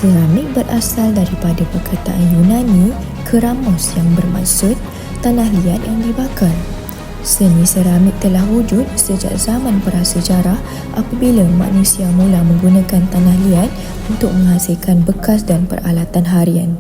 Seramik berasal daripada perkataan Yunani keramos yang bermaksud tanah liat yang dibakar. Seni seramik telah wujud sejak zaman prasejarah apabila manusia mula menggunakan tanah liat untuk menghasilkan bekas dan peralatan harian.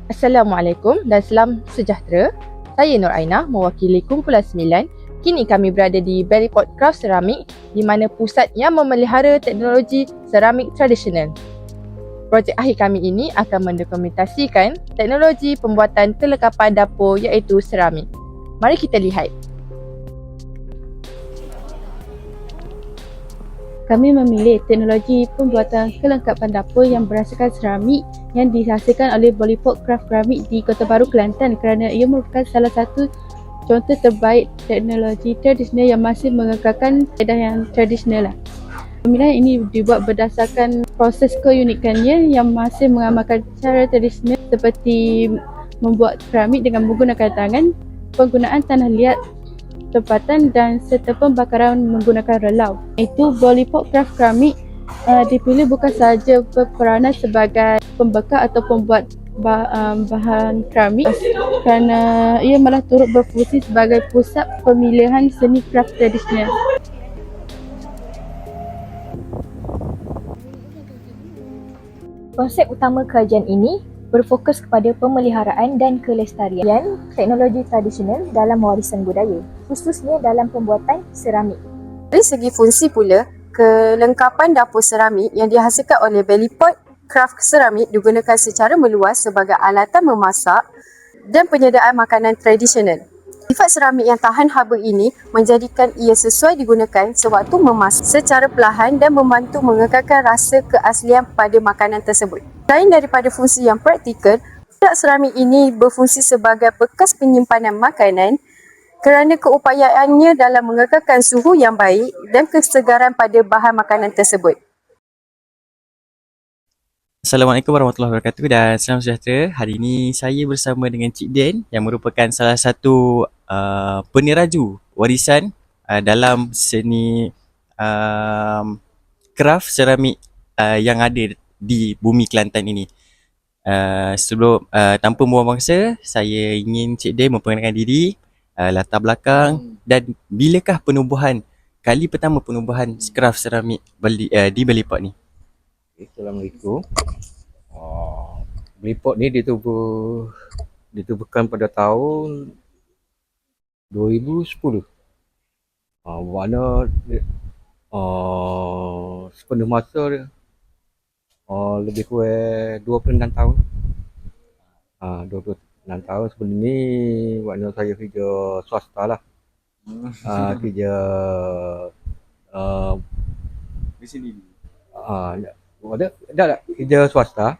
Assalamualaikum dan salam sejahtera. Saya Nur Ainah mewakili kumpulan 9. Kini kami berada di Bellypot Craft Ceramik di mana pusat yang memelihara teknologi seramik tradisional. Projek akhir kami ini akan mendokumentasikan teknologi pembuatan kelengkapan dapur iaitu seramik. Mari kita lihat. Kami memilih teknologi pembuatan kelengkapan dapur yang berasaskan seramik yang dihasilkan oleh Bellypot Craft Ceramik di Kota Baru, Kelantan kerana ia merupakan salah satu contoh terbaik teknologi tradisional yang masih mengekalkan kaedah yang tradisional. Pemilihan ini dibuat berdasarkan proses keunikannya yang masih mengamalkan cara tradisional seperti membuat keramik dengan menggunakan tangan, penggunaan tanah liat tempatan dan serta pembakaran menggunakan relau. Itu Bellypot Craft Ceramik dipilih bukan sahaja berperanan sebagai pembekal atau pembuat bahan keramik kerana ia malah turut berfungsi sebagai pusat pemilihan seni craft tradisional. Konsep utama kajian ini berfokus kepada pemeliharaan dan kelestarian teknologi tradisional dalam warisan budaya, khususnya dalam pembuatan seramik. Dari segi fungsi pula, kelengkapan dapur seramik yang dihasilkan oleh Bellypot Craft Ceramik digunakan secara meluas sebagai alatan memasak dan penyediaan makanan tradisional. Sifat seramik yang tahan haba ini menjadikan ia sesuai digunakan sewaktu memasak secara perlahan dan membantu mengekalkan rasa keaslian pada makanan tersebut. Selain daripada fungsi yang praktikal, produk seramik ini berfungsi sebagai bekas penyimpanan makanan kerana keupayaannya dalam mengekalkan suhu yang baik dan kesegaran pada bahan makanan tersebut. Assalamualaikum warahmatullahi wabarakatuh dan salam sejahtera. Hari ini saya bersama dengan Cik Den yang merupakan salah satu peneraju warisan dalam seni craft seramik yang ada di bumi Kelantan ini. Sebelum tanpa membuang masa, saya ingin Cik Den memperkenalkan diri, latar belakang dan bilakah kali pertama penubuhan craft seramik di Bellypot ni. Assalamualaikum. Bellypot ni ditubuhkan pada tahun 2010. Mana sepenuh masa dia lebih kurang 26 tahun. 26 tahun sebelum ni makna saya kerja swasta lah. Kerja Di sini. dah kerja swasta.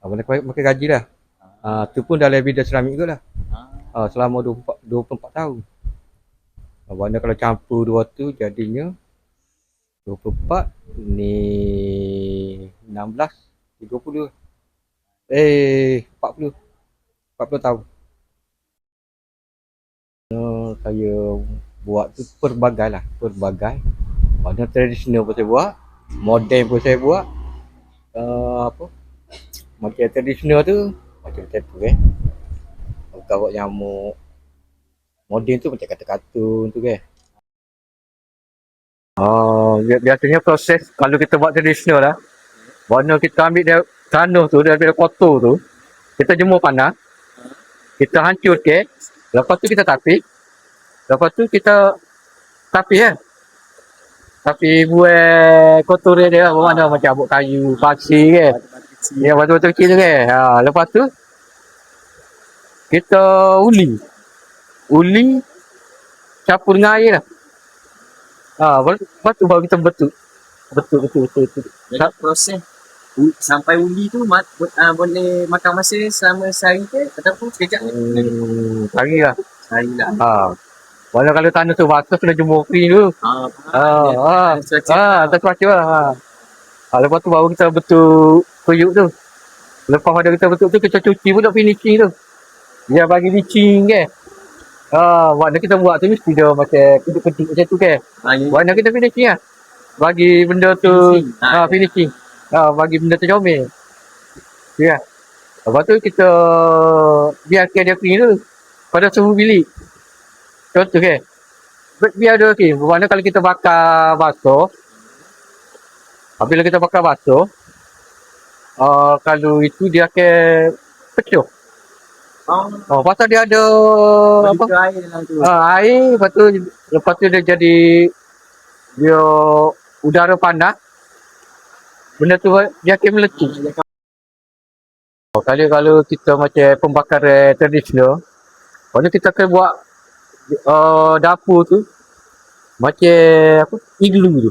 Makan gaji lah. Tu pun dalam bidang seramik juga lah. Selama 24 tahun. Mana kalau campur dua tu jadinya 24 ni 16 30 40 tahun. Saya buat tu pelbagai. Mana tradisional pun saya buat, moden pun saya buat. Macam tradisional tu macam tattoo Kawat nyamuk. Moden tu macam kartun tu biasanya proses kalau kita buat tradisional lah, mana kita ambil dia tanah tu daripada kotor tu, kita jemur panas, kita hancur lepas tu kita tapik, lepas tu kita tapik tapi buat kotor dia mana macam abuk kayu, pasir ya batu-batu kecil tu lepas tu kita uli campur dengan air lah. Lepas tu baru kita betul. Jadi proses sampai uli tu boleh makan masa selama sehari ke ataupun sekejap je? Sehari lah. Walau kalau tanah tu basah kena jemur kering dulu. Tak cuaca lah. Lepas tu baru kita betul kuyuk tu. Lepas pada kita betul tu kita cuci pun nak finishing tu. Dia bagi licin Warna kita buat tu mesti dia macam kedip-kedip macam tu Warna kita finishing lah. Bagi benda tu finishing. Bagi benda tu comel. Ya. Lepas tu kita biarkan dia kering dulu pada suhu bilik. Contoh kan. Biar dia kering. Bermakna kalau kita bakar basuh, apabila kita bakar basuh, kalau itu dia akan pecuh. Pasal dia ada apa? Air dalam tu. Air, lepas tu dia jadi dia udara panas. Benda tu dia akan meletup. Kalau kita macam pembakaran tradisional, lepas tu kita akan buat dapur tu macam apa? Iglu tu.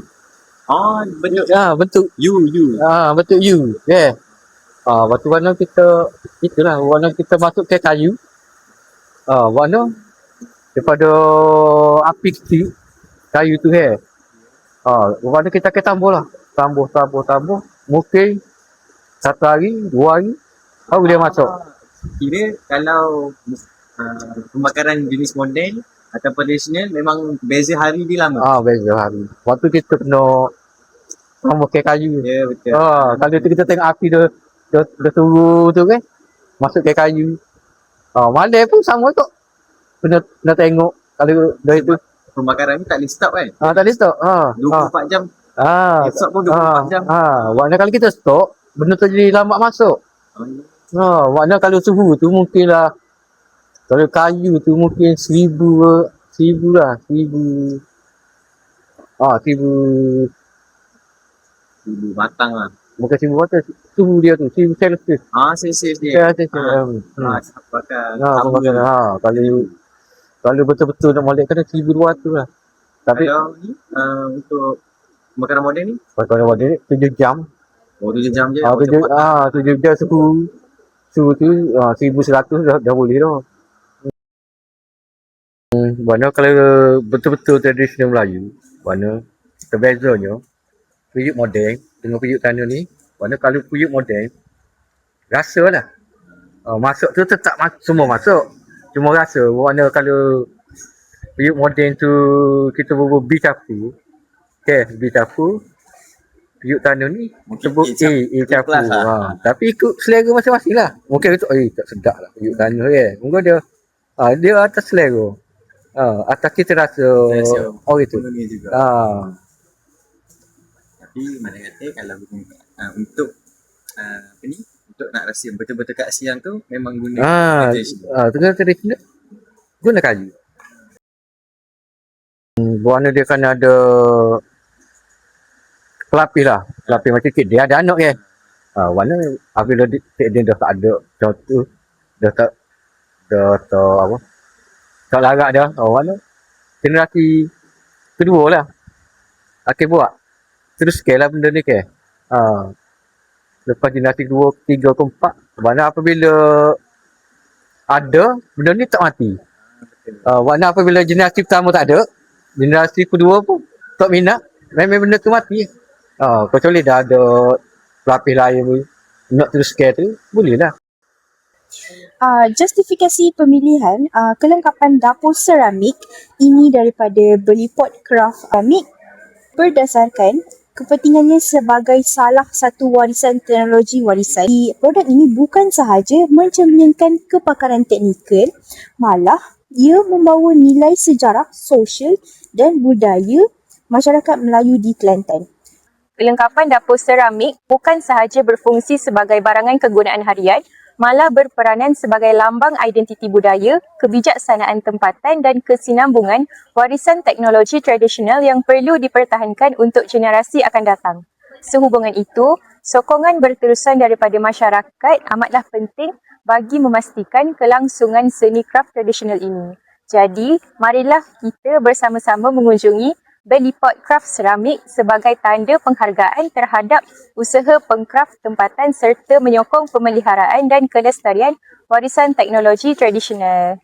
Bentuk Bentuk U. bentuk U. Yeah. Lepas tu warna warna kita masukkan kayu. Warna daripada api kecil kayu tu warna kita akan tambah. Mungkin 1 hari, 2 hari baru dia masuk. Kira kalau pembakaran jenis moden atau tradisional memang beza hari dia lama. Beza hari. Waktu kita kena tambahkan kayu. Ya, betul. Kalau kita tengok api dia turun tu kan, masukkan kayu. Malam pun sama tu. Kena tengok kalau dari tu. Pembakaran ni tak boleh stop kan? Tak boleh stop. 24 jam. Esok pun 24 jam. Maknanya kalau kita stop, benda tu jadi lambat masuk. Maknanya kalau suhu tu mungkinlah, kalau kayu tu mungkin 1000 lah. 1000 batang lah. Bukan 1000 batang, suhu dia tu 1000 Celsius. Celsius dia. Bakar. Kalau betul-betul nak molek kena 1200 lah. Tapi kalau ni untuk pembakaran moden ni? Pembakaran moden ni 7 jam. 7 jam je. 7 jam suhu tu 1100 dah boleh dah. Mana kalau betul-betul tradisional Melayu, mana terbezanya peyuk moden dengan peyuk tanah ni. Mana kalau peyuk moden rasa lah. Masuk tu tetap semua masuk. Cuma rasa mana kalau peyuk moden tu kita buat bicapu. Bicapu. Peyuk tanah ni sebut capu. Tapi ikut selera masing-masing lah. Mungkin tu tak sedap lah peyuk tanah kan. Mungkin dia atas selera. Atas kita rasa itu. Tapi mana kata kalau untuk untuk nak rasa betul-betul kat siang tu memang guna tradisional. Guna kayu. Warna dia kan ada pelapis lah. Pelapis macam dia ada anak kan. Warna apabila dia dah tak ada contoh dah tak apa. Tak larat dah. Warna generasi kedua lah. Akan buat. Terus scale lah benda ni ke. Lepas generasi 2, 3 ke 4. Mana apabila ada, benda ni tak mati. Mana apabila generasi pertama tak ada, generasi kedua pun tak minat, memang benda tu mati. Kecuali dah ada pelapis lain pun, nak terus scale tu, boleh lah. Justifikasi pemilihan kelengkapan dapur seramik ini daripada Berlipot Craft Keramik berdasarkan kepentingannya sebagai salah satu warisan teknologi warisan. Produk ini bukan sahaja mencerminkan kepakaran teknikal, malah ia membawa nilai sejarah, sosial dan budaya masyarakat Melayu di Kelantan. Kelengkapan dapur seramik bukan sahaja berfungsi sebagai barangan kegunaan harian, malah berperanan sebagai lambang identiti budaya, kebijaksanaan tempatan dan kesinambungan warisan teknologi tradisional yang perlu dipertahankan untuk generasi akan datang. Sehubungan itu, sokongan berterusan daripada masyarakat amatlah penting bagi memastikan kelangsungan seni kraf tradisional ini. Jadi, marilah kita bersama-sama mengunjungi Berlipot Craft Seramik sebagai tanda penghargaan terhadap usaha pengkraf tempatan serta menyokong pemeliharaan dan kelestarian warisan teknologi tradisional.